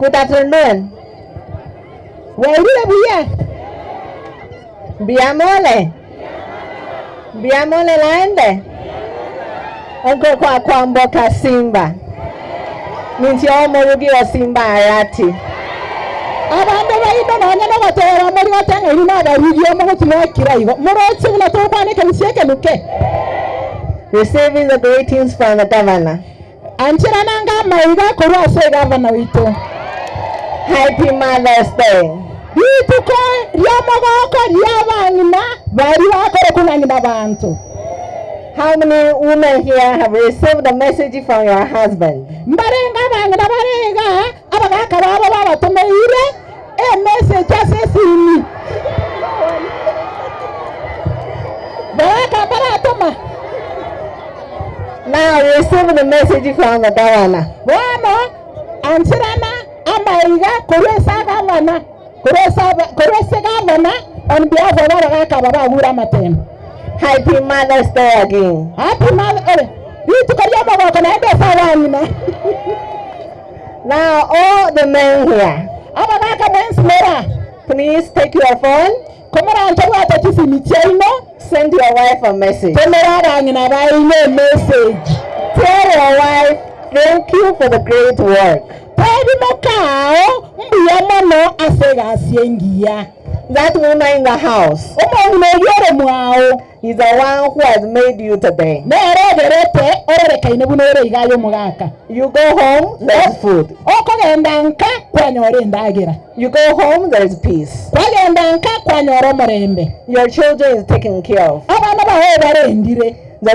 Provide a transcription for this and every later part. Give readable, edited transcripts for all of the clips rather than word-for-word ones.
Good afternoon. Where buya? Biamole. Biamole lande. Uncle kwa Kwamboka Simba. Minti omorugi wa Simba arati. Abande bayido nanya no batera muri batanga irina barugiye mu gutuma kiraigo. Murotse bulato kwane kabiseke nuke. Receiving the greetings from the governor. Anchira nanga maiga korwa se governor wito. Happy Mother's Day. Bituko ryamagoko ryabanyina bari bakore kunanyina bantu. How many women here have received a message from your husband? Mbarenga bangina barega abagaka babo babatumeire a message asesini. Baraka baratoma. Now receive the message from the governor. Bueno, ansirana amaiga kuresa governor. Kuresa governor on behalf of abagaka baba gura matem. Happy Mother's Day again. Happy Mother's Day. Now all the men here, please take your phone. Send your wife a message. Tell your wife, thank you for the great work. That woman in the house is the one who has made you today. You go home, there's food. You go home, there's peace. Your children is taken care of. The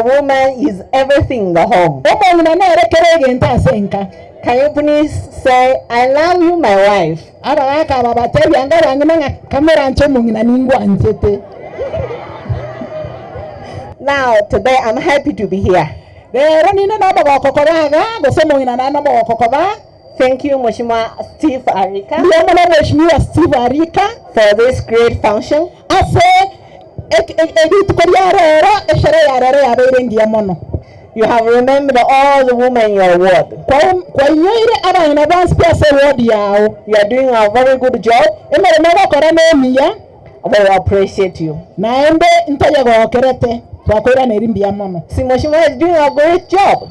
woman is everything in the home. Can you please say, I love you, my wife? Now, today I'm happy to be here. Thank you, Mheshimiwa Steve Arika, for this great function. You have remembered all the women in your ward. You are doing a very good job. We appreciate you. Mheshimiwa is doing a great job.